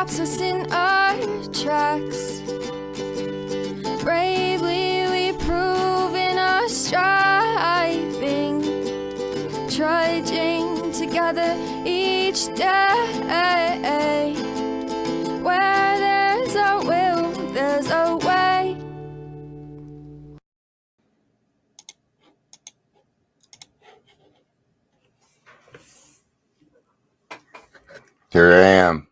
stops us in our tracks. Bravely we prove in our striving, trudging together each day. Where there's a will, there's a way. Here I am.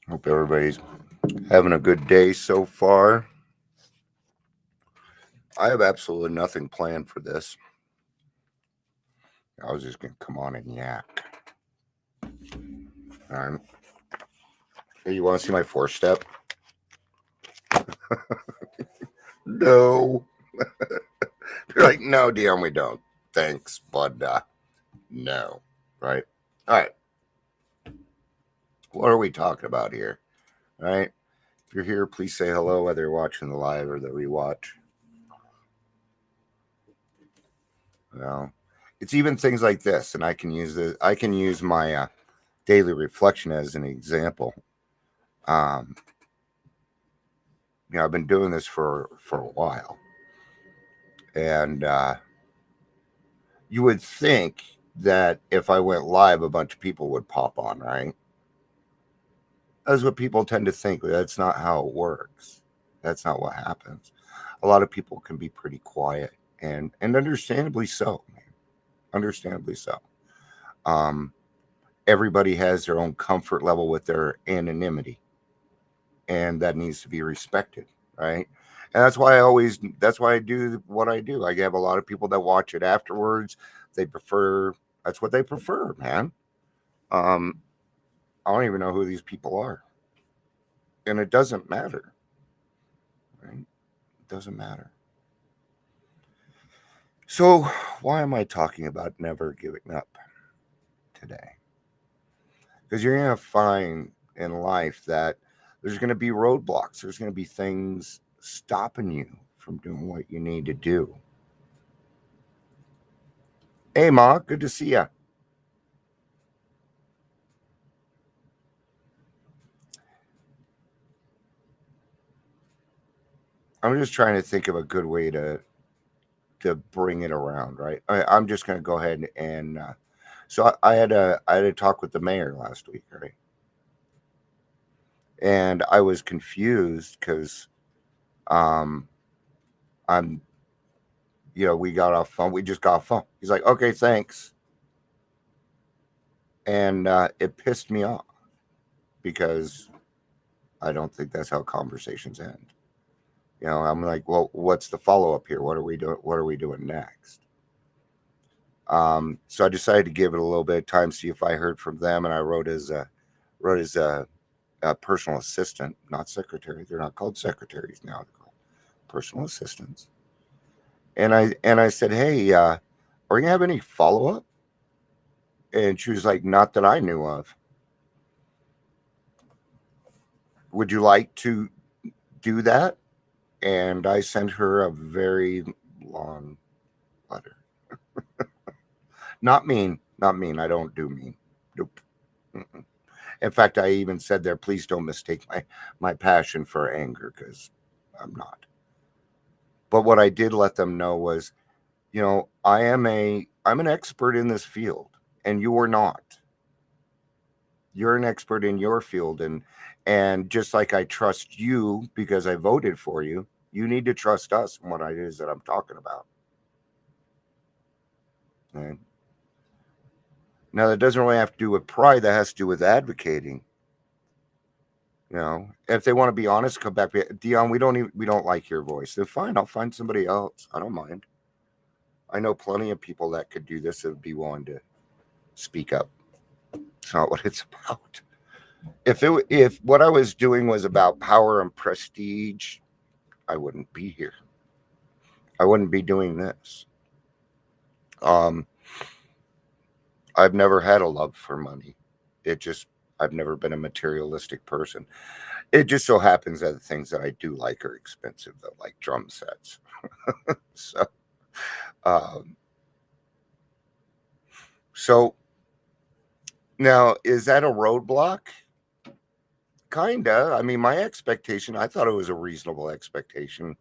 Hope everybody's having a good day so far. I have absolutely nothing planned for this. I was just going to come on and yak. All right. Hey, you want to see my 4-step? No. They're like, no, Dion, we don't. Thanks, but no. Right? All right. What are we talking about here? All right. If you're here, please say hello, whether you're watching the live or the rewatch. Well, it's even things like this, and I can use this. I can use my daily reflection as an example. I've been doing this for a while, and you would think that if I went live, a bunch of people would pop on, right? That's what people tend to think. That's not how it works. That's not what happens. A lot of people can be pretty quiet, and understandably so, man. Understandably so. Everybody has their own comfort level with their anonymity, and that needs to be respected, right? And that's why I do what I do. I have a lot of people that watch it afterwards. That's what they prefer, man. I don't even know who these people are. And it doesn't matter, right? It doesn't matter. So why am I talking about never giving up today? Because you're going to find in life that there's going to be roadblocks. There's going to be things stopping you from doing what you need to do. Hey, Ma, good to see you. I'm just trying to think of a good way to bring it around, right? I'm just going to go ahead and so I had a talk with the mayor last week, right? And I was confused because we got off phone. We just got off phone. He's like, okay, thanks. And it pissed me off because I don't think that's how conversations end. I'm like, well, what's the follow-up here? What are we doing? What are we doing next? So I decided to give it a little bit of time, see if I heard from them. And I wrote his personal assistant, not secretary. They're not called secretaries now. They're called personal assistants. And I said, hey, are you gonna have any follow-up? And she was like, not that I knew of. Would you like to do that? And I sent her a very long letter. Not mean. I don't do mean. Nope. Mm-mm. In fact, I even said there, please don't mistake my passion for anger, because I'm not. But what I did let them know was, I'm an expert in this field, and you are not. You're an expert in your field, and just like I trust you because I voted for you, you need to trust us in what it is that I'm talking about. Okay? Now, that doesn't really have to do with pride. That has to do with advocating. If they want to be honest, come back. Dion, we don't like your voice. Then fine, I'll find somebody else. I don't mind. I know plenty of people that could do this and would be willing to speak up. It's not what it's about. If what I was doing was about power and prestige, I wouldn't be here. I wouldn't be doing this. I've never had a love for money. I've never been a materialistic person. It just so happens that the things that I do like are expensive, though, like drum sets. So, um, so now is that a roadblock? Kinda. I mean, my expectation, I thought it was a reasonable expectation.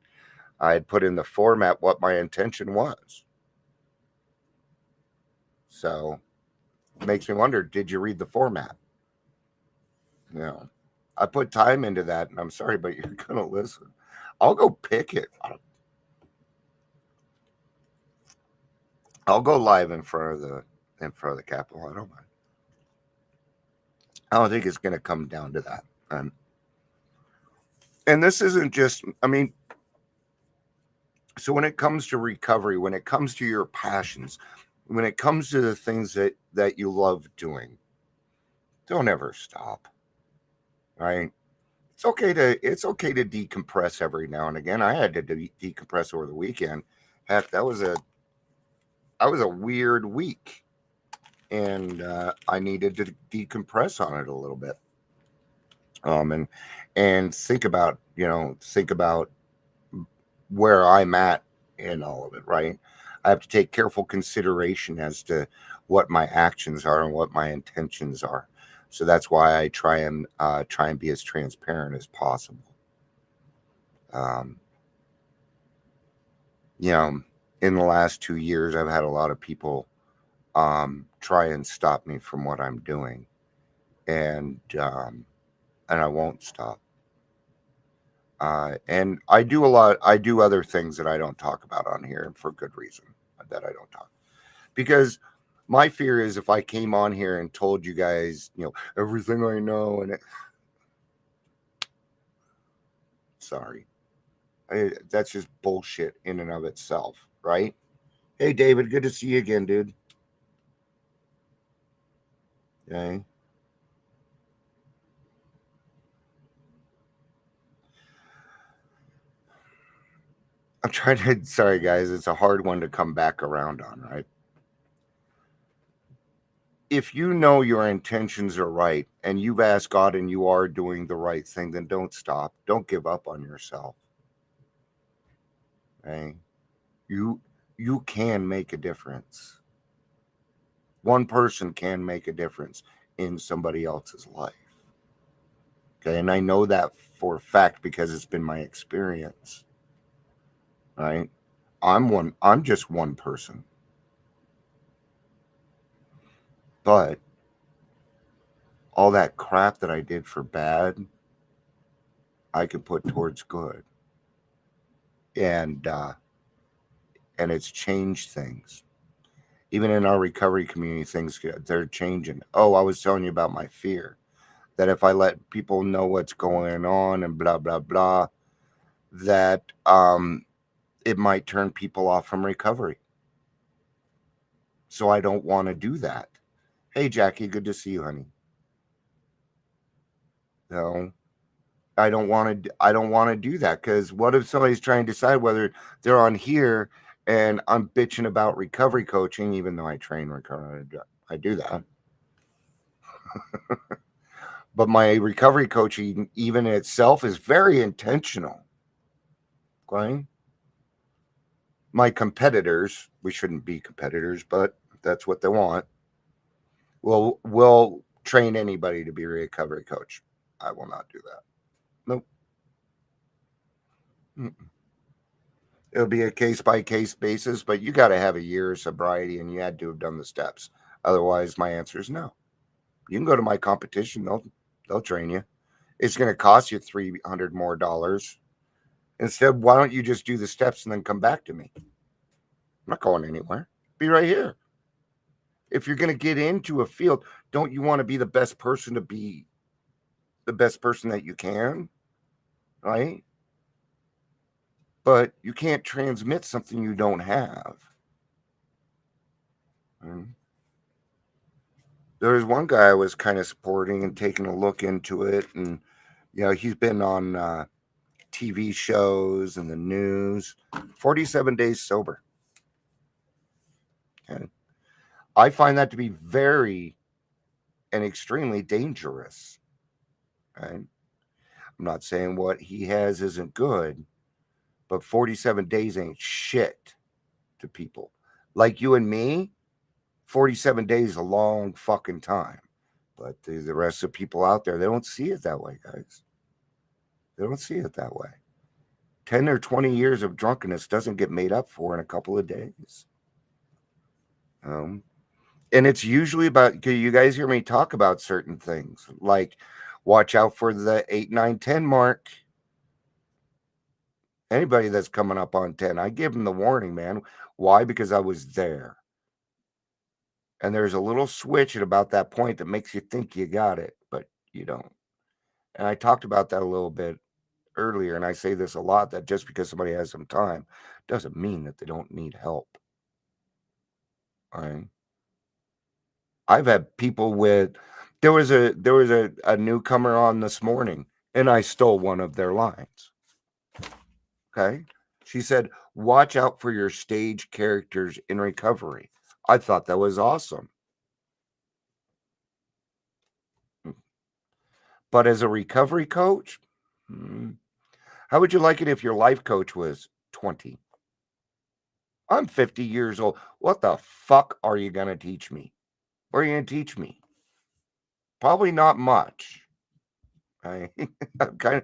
I had put in the format what my intention was. So it makes me wonder, did you read the format? No. I put time into that, and I'm sorry, but you're gonna listen. I'll go pick it. I'll go live in front of the Capitol. I don't mind. I don't think it's gonna come down to that. And this isn't just, I mean, so when it comes to recovery, when it comes to your passions, when it comes to the things that you love doing, don't ever stop. Right? It's okay to decompress every now and again. I had to decompress over the weekend. Heck, that was a weird week, and I needed to decompress on it a little bit. And think about where I'm at in all of it, right? I have to take careful consideration as to what my actions are and what my intentions are. So that's why I try and be as transparent as possible. Um, in the last 2 years, I've had a lot of people try and stop me from what I'm doing, and I won't stop. And I do other things that I don't talk about on here for good reason that I don't talk, because my fear is if I came on here and told you guys, everything I know, and sorry, that's just bullshit in and of itself, right? Hey, David, good to see you again, dude. Okay. I'm trying to, sorry guys, it's a hard one to come back around on, right? If you know your intentions are right and you've asked God and you are doing the right thing, then don't stop. Don't give up on yourself. Okay? You can make a difference. One person can make a difference in somebody else's life. Okay, and I know that for a fact because it's been my experience. Right? I'm just one person. But all that crap that I did for bad, I could put towards good. And it's changed things. Even in our recovery community, things they're changing. Oh, I was telling you about my fear that if I let people know what's going on and blah blah blah, that it might turn people off from recovery. So I don't want to do that. Hey Jackie, good to see you, honey. No, I don't want to do that, because what if somebody's trying to decide whether they're on here and I'm bitching about recovery coaching, even though I train recovery, I do that. But my recovery coaching, even in itself, is very intentional. Okay. My competitors, we shouldn't be competitors, but that's what they want. Will train anybody to be a recovery coach. I will not do that. Nope. Mm-mm. It'll be a case by case basis, but you got to have a year of sobriety and you had to have done the steps. Otherwise, my answer is no. You can go to my competition; they'll train you. It's going to cost you $300 more. Instead, why don't you just do the steps and then come back to me? I'm not going anywhere. Be right here. If you're going to get into a field, don't you want to be the best person to be the best person that you can? Right? But you can't transmit something you don't have. There was one guy I was kind of supporting and taking a look into it, and he's been on TV shows and the news. 47 days sober. Okay. I find that to be very and extremely dangerous. Right? I'm not saying what he has isn't good, but 47 days ain't shit to people. Like you and me, 47 days is a long fucking time. But the rest of people out there, they don't see it that way, guys. They don't see it that way. 10 or 20 years of drunkenness doesn't get made up for in a couple of days. And it's usually about, you guys hear me talk about certain things, like watch out for the 8, 9, 10 mark. Anybody that's coming up on 10, I give them the warning, man. Why? Because I was there. And there's a little switch at about that point that makes you think you got it, but you don't. And I talked about that a little bit earlier, and I say this a lot, that just because somebody has some time doesn't mean that they don't need help. All right. I've had people with, there was a newcomer on this morning, and I stole one of their lines. Okay. She said, watch out for your stage characters in recovery. I thought that was awesome. But as a recovery coach, how would you like it if your life coach was 20? I'm 50 years old. What the fuck are you going to teach me? What are you going to teach me? Probably not much. I'm kind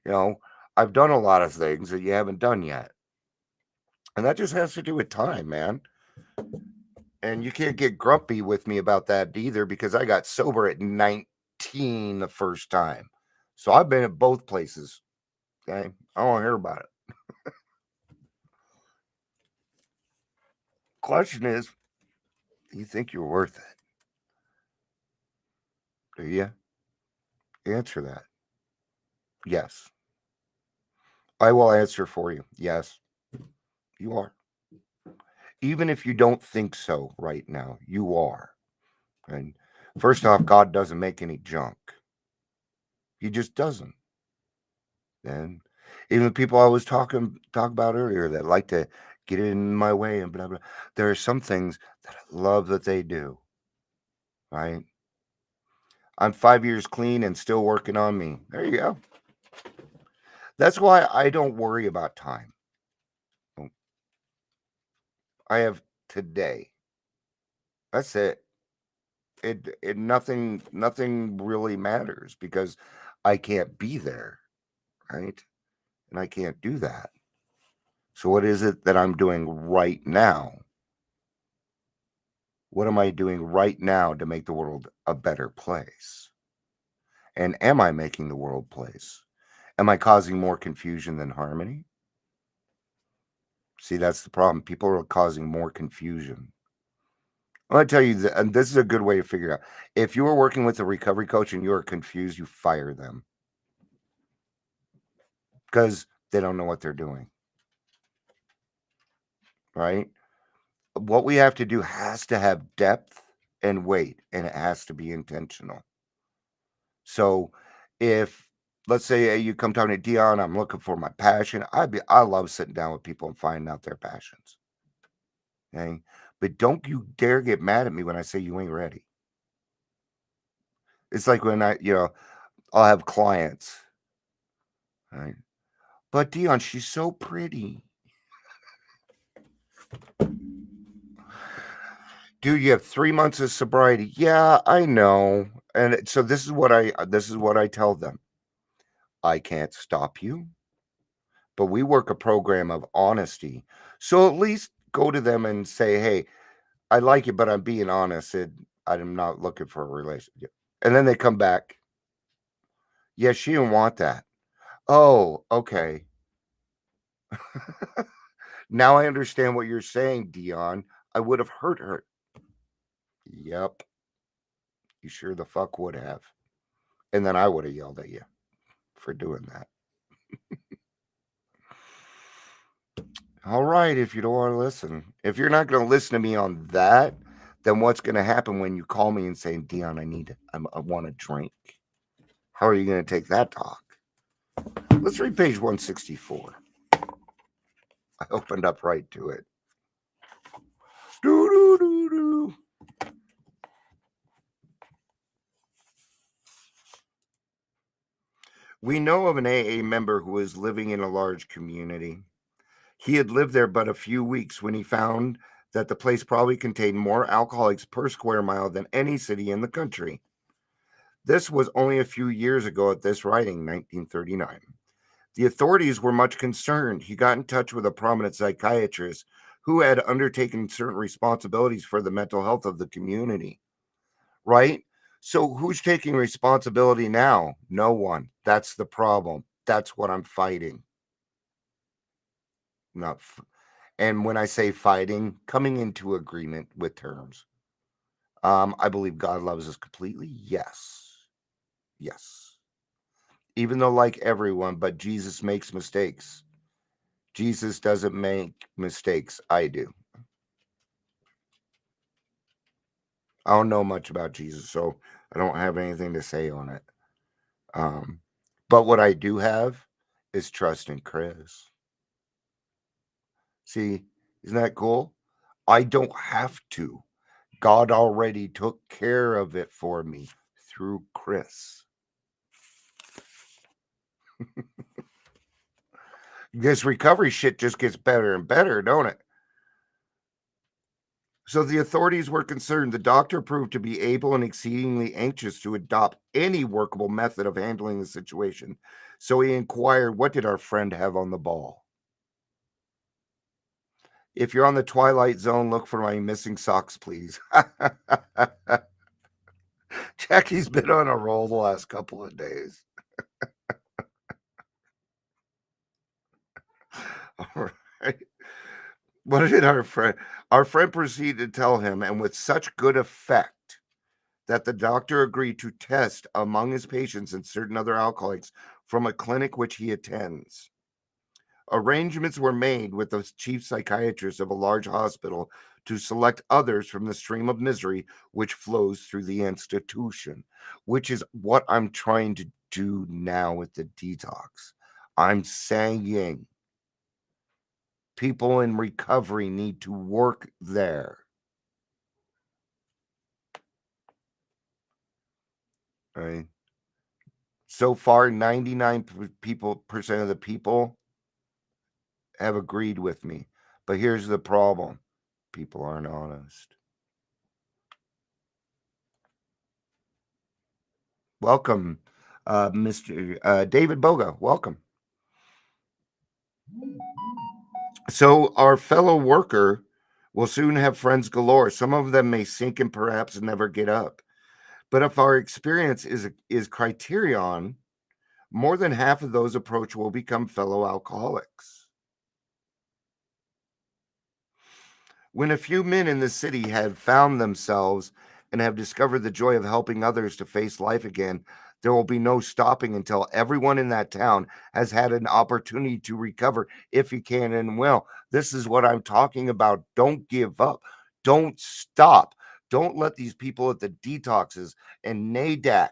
of, I've done a lot of things that you haven't done yet. And that just has to do with time, man. And you can't get grumpy with me about that either, because I got sober at 19 the first time. So I've been at both places. Okay. I don't want to hear about it. Question is, do you think you're worth it? Do you? Answer that. Yes. I will answer for you. Yes, you are. Even if you don't think so right now, you are. And first off, God doesn't make any junk. He just doesn't. And even the people I was talk about earlier that like to get in my way and blah blah, there are some things that I love that they do. Right? I'm 5 years clean and still working on me. There you go. That's why I don't worry about time. I have today. That's it. It nothing really matters because I can't be there, right? And I can't do that. So what is it that I'm doing right now? What am I doing right now to make the world a better place? And am I making the world place? Am I causing more confusion than harmony? See, that's the problem. People are causing more confusion. I'm going to tell you that, and this is a good way to figure it out. If you are working with a recovery coach and you are confused, you fire them because they don't know what they're doing. Right? What we have to do has to have depth and weight, and it has to be intentional. So if, let's say you come talking to Dion, I'm looking for my passion. I love sitting down with people and finding out their passions. Okay. But don't you dare get mad at me when I say you ain't ready. It's like when I'll have clients. Right. But Dion, she's so pretty. Dude, you have 3 months of sobriety. Yeah, I know. And so this is what I tell them. I can't stop you, but we work a program of honesty. So at least go to them and say, hey, I like you, but I'm being honest. I'm not looking for a relationship. And then they come back. Yeah, she didn't want that. Oh, okay. Now I understand what you're saying, Dion. I would have hurt her. Yep. You sure the fuck would have. And then I would have yelled at you for doing that. All right, if you don't want to listen. If you're not going to listen to me on that, then what's going to happen when you call me and say, Dion, I want a drink? How are you going to take that talk? Let's read page 164. I opened up right to it. Doo-doo-doo-doo. We know of an AA member who was living in a large community. He had lived there but a few weeks when he found that the place probably contained more alcoholics per square mile than any city in the country. This was only a few years ago at this writing, 1939. The authorities were much concerned. He got in touch with a prominent psychiatrist who had undertaken certain responsibilities for the mental health of the community, right? So who's taking responsibility now? No one. That's the problem. That's what I'm fighting. Not and when I say fighting, coming into agreement with terms. I believe God loves us completely. Yes. Yes. Even though, like everyone, but Jesus makes mistakes. Jesus doesn't make mistakes. I do. I don't know much about Jesus, so I don't have anything to say on it. But what I do have is trust in Chris. See, isn't that cool? I don't have to. God already took care of it for me through Chris. This recovery shit just gets better and better, don't it? So the authorities were concerned. The doctor proved to be able and exceedingly anxious to adopt any workable method of handling the situation. So he inquired, what did our friend have on the ball? If you're on the Twilight Zone, look for my missing socks, please. Jackie's been on a roll the last couple of days. All right. What did our friend? Our friend proceeded to tell him, and with such good effect, that the doctor agreed to test among his patients and certain other alcoholics from a clinic which he attends. Arrangements were made with the chief psychiatrist of a large hospital to select others from the stream of misery which flows through the institution, which is what I'm trying to do now with the detox. I'm saying people in recovery need to work there. Right? So far, 99% of the people have agreed with me. But here's the problem. People aren't honest. Welcome, Mr. David Boga. Welcome. So our fellow worker will soon have friends galore. Some of them may sink and perhaps never get up. But if our experience is criterion, more than half of those approached will become fellow alcoholics. When a few men in the city have found themselves and have discovered the joy of helping others to face life again, there will be no stopping until everyone in that town has had an opportunity to recover if he can and will. This is what I'm talking about. Don't give up. Don't stop. Don't let these people at the detoxes and NADAC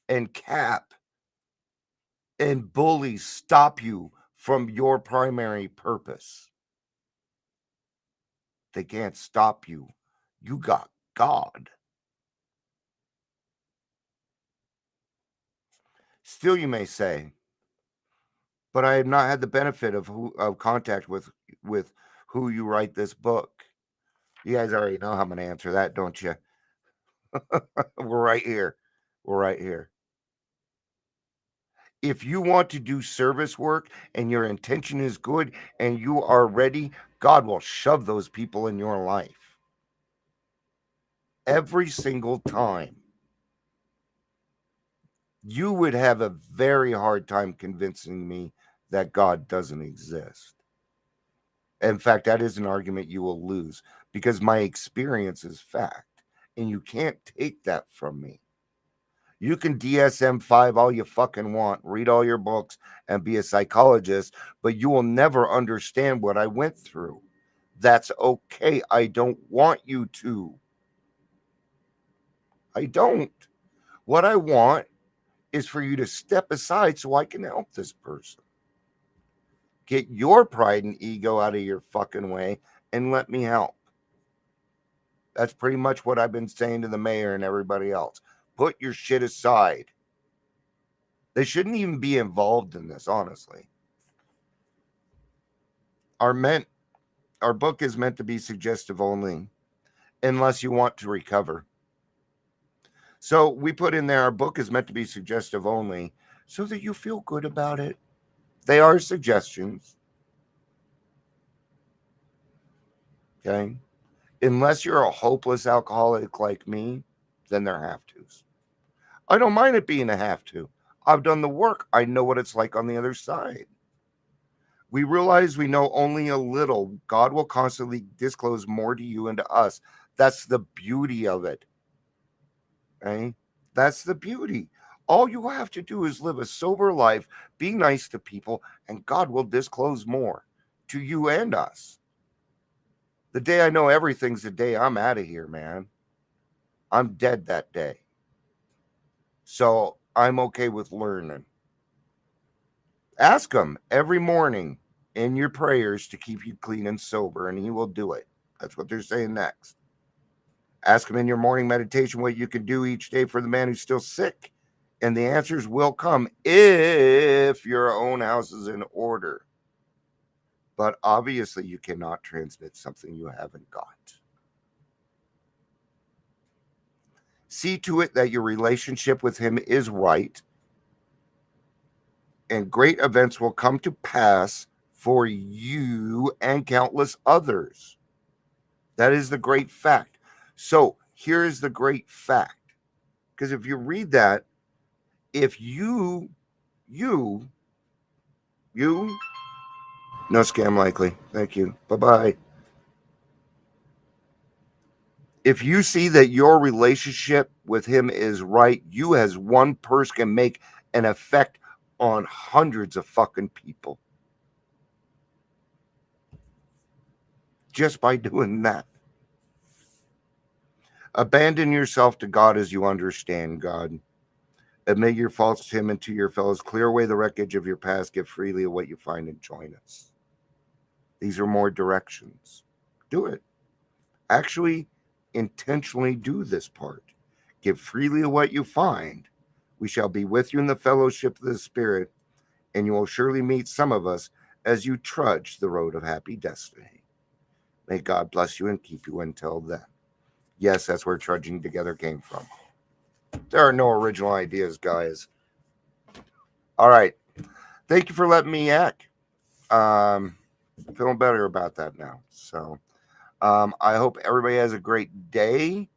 and CAP and bullies stop you from your primary purpose. They can't stop you. You got God. Still, you may say, but I have not had the benefit of contact with who you write this book. You guys already know how I'm going to answer that, don't you? We're right here. We're right here. If you want to do service work and your intention is good and you are ready, God will shove those people in your life every single time. You would have a very hard time convincing me that God doesn't exist. In fact, that is an argument you will lose because my experience is fact, and you can't take that from me. You can DSM-5 all you fucking want, read all your books, and be a psychologist, but you will never understand what I went through. That's okay. I don't want you to. I don't. What I want is for you to step aside so I can help this person. Get your pride and ego out of your fucking way and let me help. That's pretty much what I've been saying to the mayor and everybody else. Put your shit aside. They shouldn't even be involved in this, honestly. Our book is meant to be suggestive only, unless you want to recover. So we put in there, our book is meant to be suggestive only so that you feel good about it. They are suggestions. Okay. Unless you're a hopeless alcoholic like me, then they're have tos. I don't mind it being a have to. I've done the work. I know what it's like on the other side. We realize we know only a little. God will constantly disclose more to you and to us. That's the beauty of it. Okay? That's the beauty. All you have to do is live a sober life, be nice to people, and God will disclose more to you and us. The day I know everything's the day I'm out of here, man. I'm dead that day. So I'm okay with learning. Ask him every morning in your prayers to keep you clean and sober, and he will do it. That's what they're saying next. Ask him in your morning meditation what you can do each day for the man who's still sick, and the answers will come if your own house is in order. But obviously, you cannot transmit something you haven't got. See to it that your relationship with him is right, and great events will come to pass for you and countless others. That is the great fact. So here is the great fact. Because if you read that, if you, no scam likely. Thank you. Bye-bye. If you see that your relationship with him is right, you as one person can make an effect on hundreds of fucking people. Just by doing that. Abandon yourself to God as you understand God. Admit your faults to him and to your fellows. Clear away the wreckage of your past. Give freely of what you find and join us. These are more directions. Do it. Actually, intentionally do this part. Give freely of what you find. We shall be with you in the fellowship of the Spirit, and you will surely meet some of us as you trudge the road of happy destiny. May God bless you and keep you until then. Yes, that's where trudging together came from. There are no original ideas, guys. All right. Thank you for letting me yak. Feeling better about that now. So I hope everybody has a great day.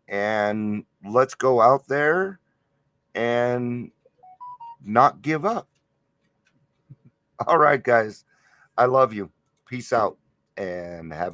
And let's go out there and not give up. All right, guys. I love you. Peace out and have a